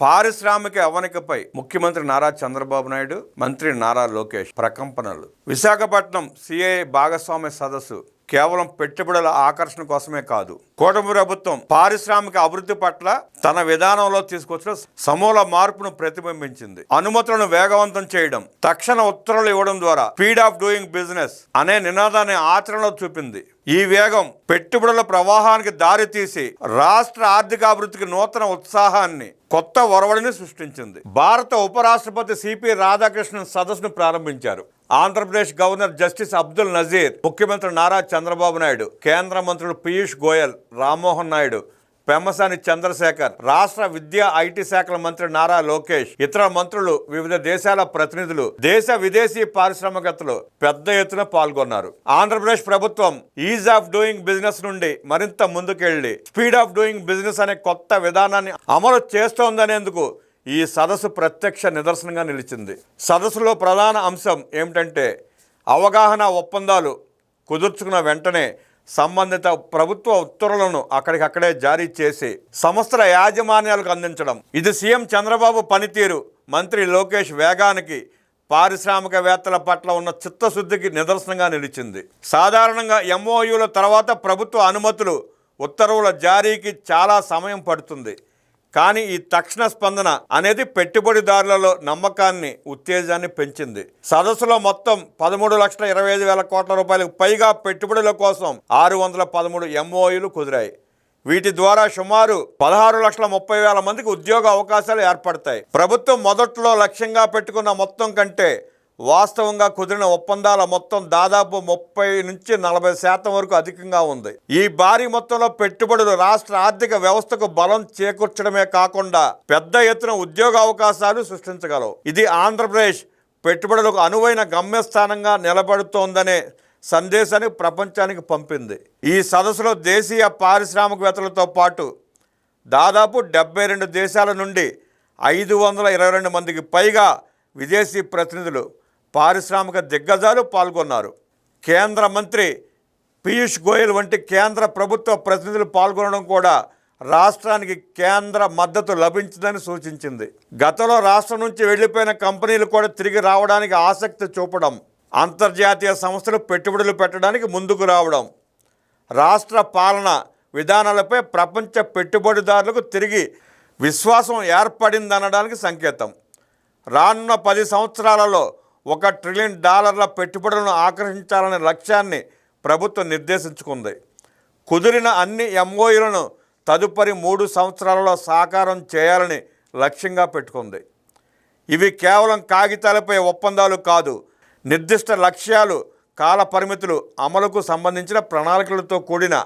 పారిశ్రామిక అవనికపై ముఖ్యమంత్రి నారా చంద్రబాబు నాయుడు, మంత్రి నారా లోకేష్ ప్రకంపనలు. విశాఖపట్నం సిఐ భాగస్వామ్య సదస్సు కేవలం పెట్టుబడుల ఆకర్షణ కోసమే కాదు, కూటమి ప్రభుత్వం పారిశ్రామిక అభివృద్ధి పట్ల తన విధానంలో తీసుకొచ్చిన సమూల మార్పును ప్రతిబింబించింది. అనుమతులను వేగవంతం చేయడం, తక్షణ ఉత్తర్వులు ఇవ్వడం ద్వారా స్పీడ్ ఆఫ్ డూయింగ్ బిజినెస్ అనే నినాదాన్ని ఆచరణలో చూపింది. ఈ వేగం పెట్టుబడుల ప్రవాహానికి దారి తీసి రాష్ట్ర ఆర్థికాభివృద్ధికి నూతన ఉత్సాహాన్ని, కొత్త ఒరవడిని సృష్టించింది. భారత ఉపరాష్ట్రపతి సిపి రాధాకృష్ణన్ సదస్సును ప్రారంభించారు. ఆంధ్రప్రదేశ్ గవర్నర్ జస్టిస్ అబ్దుల్ నజీర్, ముఖ్యమంత్రి నారా చంద్రబాబు నాయుడు, కేంద్ర మంత్రులు పీయూష్ గోయల్, రామ్మోహన్ నాయుడు, పెమ్మసాని చంద్రశేఖర్, రాష్ట్ర విద్యా ఐటీ శాఖల మంత్రి నారా లోకేష్, ఇతర మంత్రులు, వివిధ దేశాల ప్రతినిధులు, దేశ విదేశీ పారిశ్రామికవేత్తలు పెద్ద ఎత్తున పాల్గొన్నారు. ఆంధ్రప్రదేశ్ ప్రభుత్వం ఈజ్ ఆఫ్ డూయింగ్ బిజినెస్ నుండి మరింత ముందుకెళ్లి స్పీడ్ ఆఫ్ డూయింగ్ బిజినెస్ అనే కొత్త విధానాన్ని అమలు చేస్తోందనేందుకు ఈ సదస్సు ప్రత్యక్ష నిదర్శనంగా నిలిచింది. సదస్సులో ప్రధాన అంశం ఏమిటంటే, అవగాహన ఒప్పందాలు కుదుర్చుకున్న వెంటనే సంబంధిత ప్రభుత్వ ఉత్తర్వులను అక్కడికక్కడే జారీ చేసి సంస్థల యాజమాన్యాలకు అందించడం. ఇది సీఎం చంద్రబాబు పనితీరు, మంత్రి లోకేష్ వేగానికి, పారిశ్రామికవేత్తల పట్ల ఉన్న చిత్తశుద్ధికి నిదర్శనంగా నిలిచింది. సాధారణంగా ఎంఓయూల తర్వాత ప్రభుత్వ అనుమతులు, ఉత్తర్వుల జారీకి చాలా సమయం పడుతుంది. కానీ ఈ తక్షణ స్పందన అనేది పెట్టుబడిదారులలో నమ్మకాన్ని, ఉత్తేజాన్ని పెంచింది. సదస్సులో మొత్తం 13,25,000 కోట్ల రూపాయలకు పైగా పెట్టుబడుల కోసం 613 ఎంఓయూలు కుదిరాయి. వీటి ద్వారా సుమారు 16,30,000 మందికి ఉద్యోగ అవకాశాలు ఏర్పడతాయి. ప్రభుత్వం మొదట్లో లక్ష్యంగా పెట్టుకున్న మొత్తం కంటే వాస్తవంగా కుదిరిన ఒప్పందాల మొత్తం దాదాపు 30 నుంచి 40% వరకు అధికంగా ఉంది. ఈ భారీ మొత్తంలో పెట్టుబడులు రాష్ట్ర ఆర్థిక వ్యవస్థకు బలం చేకూర్చడమే కాకుండా పెద్ద ఎత్తున ఉద్యోగ అవకాశాలు సృష్టించగలవు. ఇది ఆంధ్రప్రదేశ్ పెట్టుబడులకు అనువైన గమ్యస్థానంగా నిలబడుతోందనే సందేశాన్ని ప్రపంచానికి పంపింది. ఈ సదస్సులో దేశీయ పారిశ్రామికవేత్తలతో పాటు దాదాపు 72 దేశాల నుండి 522 మందికి పైగా విదేశీ ప్రతినిధులు, పారిశ్రామిక దిగ్గజాలు పాల్గొన్నారు. కేంద్ర మంత్రి పీయూష్ గోయల్ వంటి కేంద్ర ప్రభుత్వ ప్రతినిధులు పాల్గొనడం కూడా రాష్ట్రానికి కేంద్ర మద్దతు లభించిందని సూచించింది. గతంలో రాష్ట్రం నుంచి వెళ్లిపోయిన కంపెనీలు కూడా తిరిగి రావడానికి ఆసక్తి చూపడం, అంతర్జాతీయ సంస్థలు పెట్టుబడులు పెట్టడానికి ముందుకు రావడం, రాష్ట్ర పాలన విధానాలపై ప్రపంచ పెట్టుబడిదారులకు తిరిగి విశ్వాసం ఏర్పడిందనడానికి సంకేతం. రానున్న 10 సంవత్సరాలలో $1 ట్రిలియన్ పెట్టుబడులను ఆకర్షించాలనే లక్ష్యాన్ని ప్రభుత్వం నిర్దేశించుకుంది. కుదిరిన అన్ని ఎంఓయూలను తదుపరి 3 సంవత్సరాలలో సాకారం చేయాలని లక్ష్యంగా పెట్టుకుంది. ఇవి కేవలం కాగితాలపై ఒప్పందాలు కాదు, నిర్దిష్ట లక్ష్యాలు, కాల పరిమితులు, అమలుకు సంబంధించిన ప్రణాళికలతో కూడిన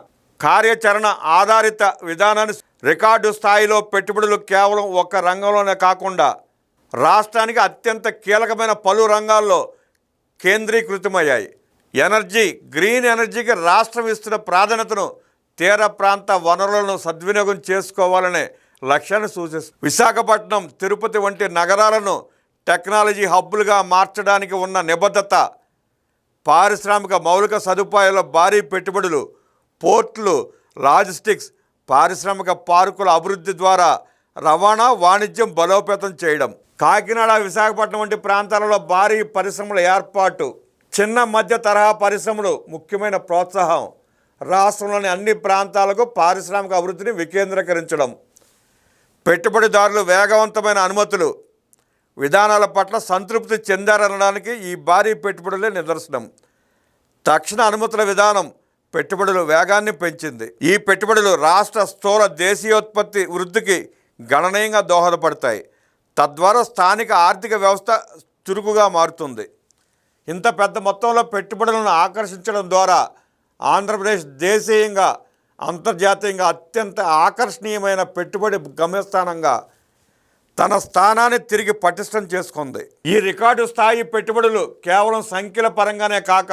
కార్యాచరణ ఆధారిత విధానాన్ని. రికార్డు స్థాయిలో పెట్టుబడులు కేవలం ఒక రంగంలోనే కాకుండా రాష్ట్రానికి అత్యంత కీలకమైన పలు రంగాల్లో కేంద్రీకృతమయ్యాయి. ఎనర్జీ, గ్రీన్ ఎనర్జీకి రాష్ట్రం ఇస్తున్న ప్రాధాన్యతను, తీర ప్రాంత వనరులను సద్వినియోగం చేసుకోవాలనే లక్ష్యాన్ని సూచిస్తుంది. విశాఖపట్నం, తిరుపతి వంటి నగరాలను టెక్నాలజీ హబ్బులుగా మార్చడానికి ఉన్న నిబద్ధత, పారిశ్రామిక మౌలిక సదుపాయాల భారీ పెట్టుబడులు, పోర్టులు, లాజిస్టిక్స్, పారిశ్రామిక పార్కుల అభివృద్ధి ద్వారా రవాణా, వాణిజ్యం బలోపేతం చేయడం, కాకినాడ, విశాఖపట్నం వంటి ప్రాంతాలలో భారీ పరిశ్రమల ఏర్పాటు, చిన్న మధ్య తరహా పరిశ్రమలు ముఖ్యమైన ప్రోత్సాహం, రాష్ట్రంలోని అన్ని ప్రాంతాలకు పారిశ్రామిక అభివృద్ధిని వికేంద్రీకరించడం, పెట్టుబడిదారులు వేగవంతమైన అనుమతులు, విధానాల పట్ల సంతృప్తి చెందారనడానికి ఈ భారీ పెట్టుబడులే నిదర్శనం. తక్షణ అనుమతుల విధానం పెట్టుబడుల వేగాన్ని పెంచింది. ఈ పెట్టుబడులు రాష్ట్ర స్థూల దేశీయోత్పత్తి వృద్ధికి గణనీయంగా దోహదపడతాయి. తద్వారా స్థానిక ఆర్థిక వ్యవస్థ చురుకుగా మారుతుంది. ఇంత పెద్ద మొత్తంలో పెట్టుబడులను ఆకర్షించడం ద్వారా ఆంధ్రప్రదేశ్ దేశీయంగా, అంతర్జాతీయంగా అత్యంత ఆకర్షణీయమైన పెట్టుబడి గమ్యస్థానంగా తన స్థానాన్ని తిరిగి పటిష్టం చేసుకుంది. ఈ రికార్డు స్థాయి పెట్టుబడులు కేవలం సంఖ్యల పరంగానే కాక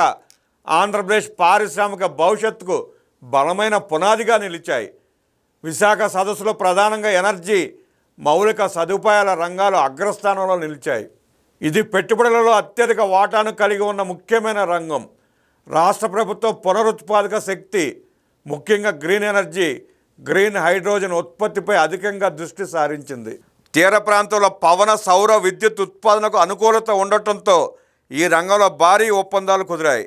ఆంధ్రప్రదేశ్ పారిశ్రామిక భవిష్యత్తుకు బలమైన పునాదిగా నిలిచాయి. విశాఖ సదస్సులో ప్రధానంగా ఎనర్జీ, మౌలిక సదుపాయాల రంగాలు అగ్రస్థానంలో నిలిచాయి. ఇది పెట్టుబడులలో అత్యధిక వాటాను కలిగి ఉన్న ముఖ్యమైన రంగం. రాష్ట్ర ప్రభుత్వం పునరుత్పాదక శక్తి, ముఖ్యంగా గ్రీన్ ఎనర్జీ, గ్రీన్ హైడ్రోజన్ ఉత్పత్తిపై అధికంగా దృష్టి సారించింది. తీర ప్రాంతంలో పవన సౌర విద్యుత్ ఉత్పాదనకు అనుకూలత ఉండటంతో ఈ రంగంలో భారీ ఒప్పందాలు కుదిరాయి.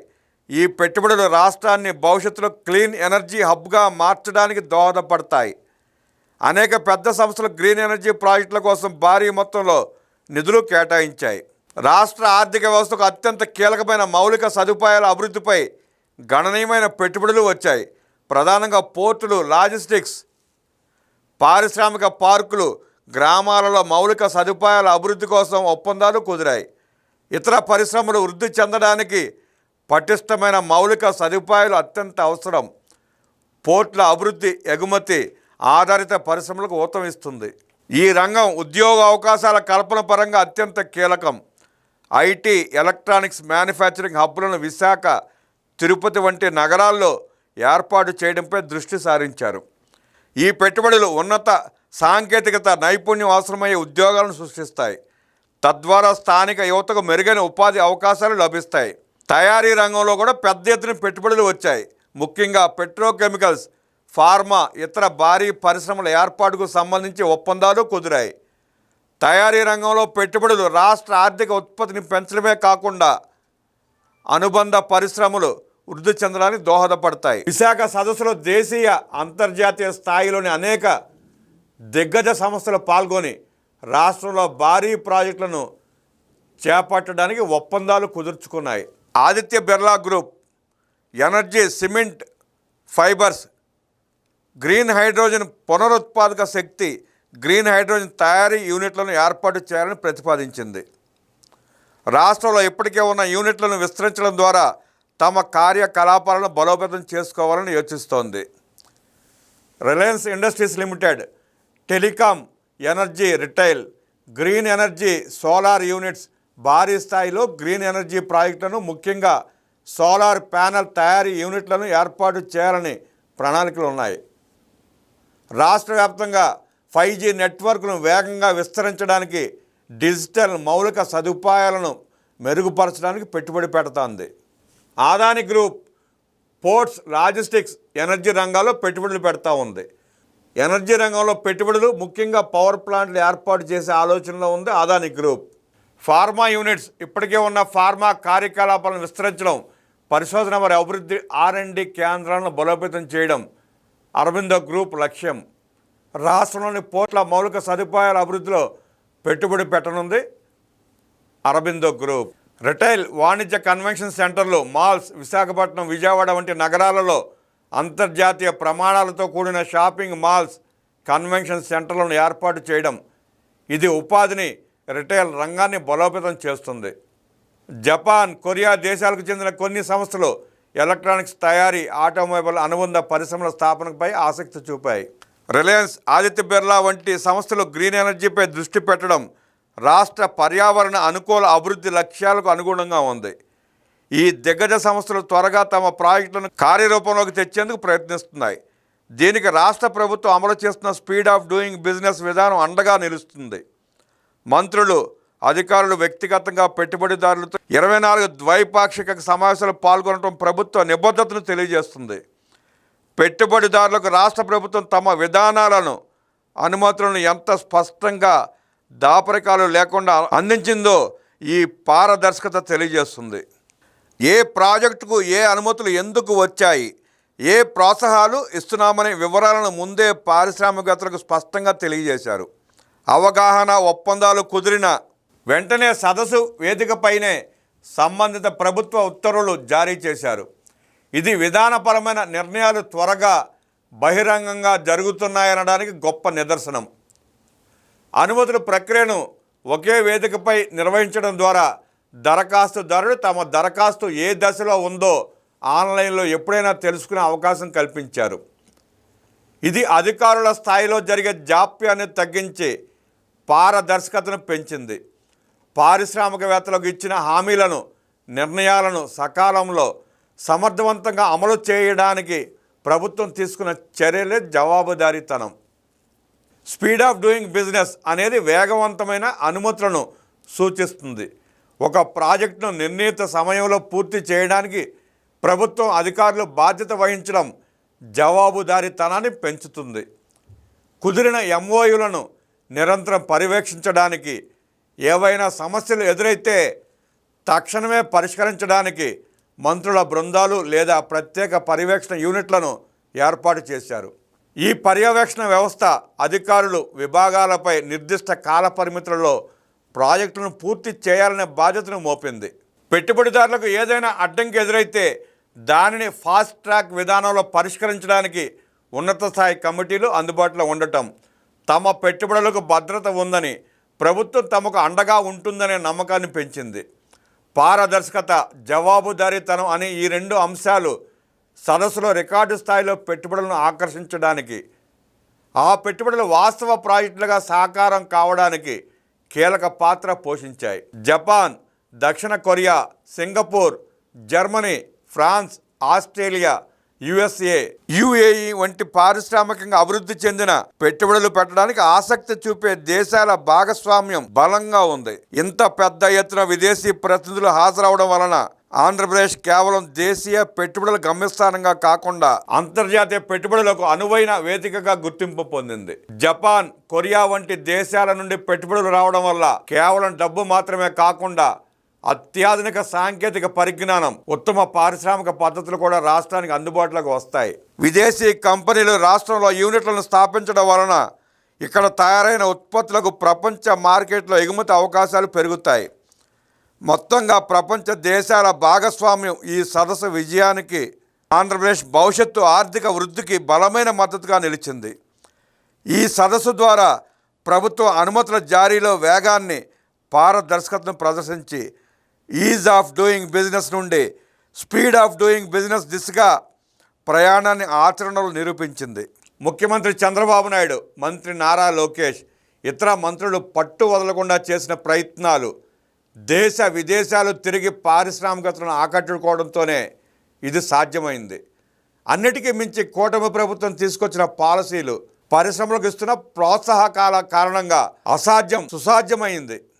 ఈ పెట్టుబడులు రాష్ట్రాన్ని భవిష్యత్తులో క్లీన్ ఎనర్జీ హబ్గా మార్చడానికి దోహదపడతాయి. అనేక పెద్ద సంస్థలు గ్రీన్ ఎనర్జీ ప్రాజెక్టుల కోసం భారీ మొత్తంలో నిధులు కేటాయించాయి. రాష్ట్ర ఆర్థిక వ్యవస్థకు అత్యంత కీలకమైన మౌలిక సదుపాయాల అభివృద్ధిపై గణనీయమైన పెట్టుబడులు వచ్చాయి. ప్రధానంగా పోర్టులు, లాజిస్టిక్స్, పారిశ్రామిక పార్కులు, గ్రామాలలో మౌలిక సదుపాయాల అభివృద్ధి కోసం ఒప్పందాలు కుదిరాయి. ఇతర పరిశ్రమలు వృద్ధి చెందడానికి పటిష్టమైన మౌలిక సదుపాయాలు అత్యంత అవసరం. పోర్టుల అభివృద్ధి ఎగుమతి ఆధారిత పరిశ్రమలకు ఊతం ఇస్తుంది. ఈ రంగం ఉద్యోగ అవకాశాల కల్పన పరంగా అత్యంత కీలకం. ఐటీ, ఎలక్ట్రానిక్స్ మ్యానుఫ్యాక్చరింగ్ హబ్బులను విశాఖ, తిరుపతి వంటి నగరాల్లో ఏర్పాటు చేయడంపై దృష్టి సారించారు. ఈ పెట్టుబడులు ఉన్నత సాంకేతికత, నైపుణ్యం అవసరమయ్యే ఉద్యోగాలను సృష్టిస్తాయి. తద్వారా స్థానిక యువతకు మెరుగైన ఉపాధి అవకాశాలు లభిస్తాయి. తయారీ రంగంలో కూడా పెద్ద ఎత్తున పెట్టుబడులు వచ్చాయి. ముఖ్యంగా పెట్రోకెమికల్స్, ఫార్మా, ఇతర భారీ పరిశ్రమల ఏర్పాటుకు సంబంధించి ఒప్పందాలు కుదిరాయి. తయారీ రంగంలో పెట్టుబడులు రాష్ట్ర ఆర్థిక ఉత్పత్తిని పెంచడమే కాకుండా అనుబంధ పరిశ్రమలు వృద్ధి చెందడానికి దోహదపడతాయి. విశాఖ సదస్సులో దేశీయ, అంతర్జాతీయ స్థాయిలోని అనేక దిగ్గజ సంస్థలు పాల్గొని రాష్ట్రంలో భారీ ప్రాజెక్టులను చేపట్టడానికి ఒప్పందాలు కుదుర్చుకున్నాయి. Aditya Birla group energy, cement, fibres, green hydrogen పునరుత్పాదక శక్తి, గ్రీన్ హైడ్రోజన్ తయారీ యూనిట్లను ఏర్పాటు చేయాలని ప్రతిపాదించింది. రాష్ట్రంలో ఇప్పటికే ఉన్న యూనిట్లను విస్తరించడం ద్వారా తమ కార్యకలాపాలను బలోపేతం చేసుకోవాలని యోచిస్తోంది. Reliance Industries Limited telecom, energy, retail, green energy, solar units, భారీ స్థాయిలో గ్రీన్ ఎనర్జీ ప్రాజెక్టులను, ముఖ్యంగా సోలార్ ప్యానెల్ తయారీ యూనిట్లను ఏర్పాటు చేయాలని ప్రణాళికలు ఉన్నాయి. రాష్ట్ర వ్యాప్తంగా 5G నెట్వర్క్ను వేగంగా విస్తరించడానికి, డిజిటల్ మౌలిక సదుపాయాలను మెరుగుపరచడానికి పెట్టుబడి పెడుతోంది. Adani group ports, logistics, energy రంగాల్లో పెట్టుబడులు పెడతా ఉంది. ఎనర్జీ రంగంలో పెట్టుబడులు ముఖ్యంగా పవర్ ప్లాంట్లు ఏర్పాటు చేసే ఆలోచనలో ఉంది అదానీ గ్రూప్. ఫార్మా యూనిట్స్, ఇప్పటికే ఉన్న ఫార్మా కార్యకలాపాలను విస్తరించడం, పరిశోధన మరియు అభివృద్ధి R&D కేంద్రాలను బలోపేతం చేయడం అరబిందో గ్రూప్ లక్ష్యం. రాష్ట్రంలోని పోర్ట్ల మౌలిక సదుపాయాల అభివృద్ధిలో పెట్టుబడి పెట్టనుంది అరబిందో గ్రూప్. రిటైల్, వాణిజ్య కన్వెన్షన్ సెంటర్లు, మాల్స్, విశాఖపట్నం, విజయవాడ వంటి నగరాలలో అంతర్జాతీయ ప్రమాణాలతో కూడిన షాపింగ్ మాల్స్, కన్వెన్షన్ సెంటర్లను ఏర్పాటు చేయడం, ఇది ఉపాధిని, రిటైల్ రంగాన్ని బలోపేతం చేస్తుంది. జపాన్, కొరియా దేశాలకు చెందిన కొన్ని సంస్థలు ఎలక్ట్రానిక్స్ తయారీ, ఆటోమొబైల్ అనుబంధ పరిశ్రమల స్థాపనపై ఆసక్తి చూపాయి. రిలయన్స్, ఆదిత్య బిర్లా వంటి సంస్థలు గ్రీన్ ఎనర్జీపై దృష్టి పెట్టడం రాష్ట్ర పర్యావరణ అనుకూల అభివృద్ధి లక్ష్యాలకు అనుగుణంగా ఉంది. ఈ దిగ్గజ సంస్థలు త్వరగా తమ ప్రాజెక్టులను కార్యరూపంలోకి తెచ్చేందుకు ప్రయత్నిస్తున్నాయి. దీనికి రాష్ట్ర ప్రభుత్వం అమలు చేస్తున్న స్పీడ్ ఆఫ్ డూయింగ్ బిజినెస్ విధానం అండగా నిలుస్తుంది. మంత్రులు, అధికారులు వ్యక్తిగతంగా పెట్టుబడిదారులతో 24 ద్వైపాక్షిక సమావేశాలు పాల్గొనడం ప్రభుత్వ నిబద్ధతను తెలియజేస్తుంది. పెట్టుబడిదారులకు రాష్ట్ర ప్రభుత్వం తమ విధానాలను, అనుమతులను ఎంత స్పష్టంగా, దాపరికాలు లేకుండా అందించిందో ఈ పారదర్శకత తెలియజేస్తుంది. ఏ ప్రాజెక్టుకు ఏ అనుమతులు ఎందుకు వచ్చాయి, ఏ ప్రోత్సాహాలు ఇస్తున్నామనే వివరాలను ముందే పారిశ్రామికవేత్తలకు స్పష్టంగా తెలియజేశారు. అవగాహన ఒప్పందాలు కుదిరిన వెంటనే సదస్సు వేదికపైనే సంబంధిత ప్రభుత్వ ఉత్తర్వులు జారీ చేశారు. ఇది విధానపరమైన నిర్ణయాలు త్వరగా బహిరంగంగా జరుగుతున్నాయనడానికి గొప్ప నిదర్శనం. అనుమతుల ప్రక్రియను ఒకే వేదికపై నిర్వహించడం ద్వారా దరఖాస్తుదారుడు తమ దరఖాస్తు ఏ దశలో ఉందో ఆన్లైన్లో ఎప్పుడైనా తెలుసుకునే అవకాశం కల్పించారు. ఇది అధికారుల స్థాయిలో జరిగే జాప్యాన్ని తగ్గించి పారదర్శకతను పెంచింది. పారిశ్రామికవేత్తలకు ఇచ్చిన హామీలను, నిర్ణయాలను సకాలంలో సమర్థవంతంగా అమలు చేయడానికి ప్రభుత్వం తీసుకున్న చర్యలే జవాబుదారీతనం. స్పీడ్ ఆఫ్ డూయింగ్ బిజినెస్ అనేది వేగవంతమైన అనుమతులను సూచిస్తుంది. ఒక ప్రాజెక్టును నిర్ణీత సమయంలో పూర్తి చేయడానికి ప్రభుత్వం అధికారులు బాధ్యత వహించడం జవాబుదారీతనాన్ని పెంచుతుంది. కుదిరిన MOUలను నిరంతరం పర్యవేక్షించడానికి, ఏవైనా సమస్యలు ఎదురైతే తక్షణమే పరిష్కరించడానికి మంత్రుల బృందాలు లేదా ప్రత్యేక పర్యవేక్షణ యూనిట్లను ఏర్పాటు చేశారు. ఈ పర్యవేక్షణ వ్యవస్థ అధికారులు విభాగాలపై నిర్దిష్ట కాల పరిమితులలో ప్రాజెక్టులను పూర్తి చేయాలనే బాధ్యతను మోపింది. పెట్టుబడిదారులకు ఏదైనా అడ్డంకి ఎదురైతే దానిని ఫాస్ట్ ట్రాక్ విధానంలో పరిష్కరించడానికి ఉన్నత స్థాయి కమిటీలు అందుబాటులో ఉండటం, తమ పెట్టుబడులకు భద్రత ఉందని, ప్రభుత్వం తమకు అండగా ఉంటుందనే నమ్మకాన్ని పెంచింది. పారదర్శకత, జవాబుదారీతనం అనే ఈ రెండు అంశాలు సదస్సులో రికార్డు స్థాయిలో పెట్టుబడులను ఆకర్షించడానికి, ఆ పెట్టుబడులు వాస్తవ ప్రాజెక్టులుగా సాకారం కావడానికి కీలక పాత్ర పోషించాయి. జపాన్, దక్షిణ Korea, Singapore, Germany, France, Australia, USA, UAE వంటి పారిశ్రామికంగా అభివృద్ధి చెందిన పెట్టుబడులు పెట్టడానికి ఆసక్తి చూపే దేశాల భాగస్వామ్యం బలంగా ఉంది. ఇంత పెద్ద ఎత్తున విదేశీ ప్రతినిధులు హాజరవడం వలన ఆంధ్రప్రదేశ్ కేవలం దేశీయ పెట్టుబడుల గమ్యస్థానంగా కాకుండా అంతర్జాతీయ పెట్టుబడులకు అనువైన వేదికగా గుర్తింపు పొందింది. జపాన్, కొరియా వంటి దేశాల నుండి పెట్టుబడులు రావడం వల్ల కేవలం డబ్బు మాత్రమే కాకుండా అత్యాధునిక సాంకేతిక పరిజ్ఞానం, ఉత్తమ పారిశ్రామిక పద్ధతులు కూడా రాష్ట్రానికి అందుబాటులోకి వస్తాయి. విదేశీ కంపెనీలు రాష్ట్రంలో యూనిట్లను స్థాపించడం వలన ఇక్కడ తయారైన ఉత్పత్తులకు ప్రపంచ మార్కెట్లో ఎగుమతి అవకాశాలు పెరుగుతాయి. మొత్తంగా ప్రపంచ దేశాల భాగస్వామ్యం ఈ సదస్సు విజయానికి, ఆంధ్రప్రదేశ్ భవిష్యత్తు ఆర్థిక వృద్ధికి బలమైన మద్దతుగా నిలిచింది. ఈ సదస్సు ద్వారా ప్రభుత్వ అనుమతుల జారీలో వేగాన్ని, పారదర్శకతను ప్రదర్శించి ఈజ్ ఆఫ్ డూయింగ్ బిజినెస్ నుండి స్పీడ్ ఆఫ్ డూయింగ్ బిజినెస్ దిశగా ప్రయాణాన్ని ఆచరణలో నిరూపించింది. ముఖ్యమంత్రి చంద్రబాబు నాయుడు, మంత్రి నారా లోకేష్, ఇతర మంత్రులు పట్టు వదలకుండా చేసిన ప్రయత్నాలు దేశ విదేశాలు తిరిగి పారిశ్రామికతలను ఆకట్టుకోవడంతోనే ఇది సాధ్యమైంది. అన్నిటికీ మించి కూటమి ప్రభుత్వం తీసుకొచ్చిన పాలసీలు పరిశ్రమలకు ఇస్తున్న ప్రోత్సాహకాల కారణంగా అసాధ్యం సుసాధ్యమైంది.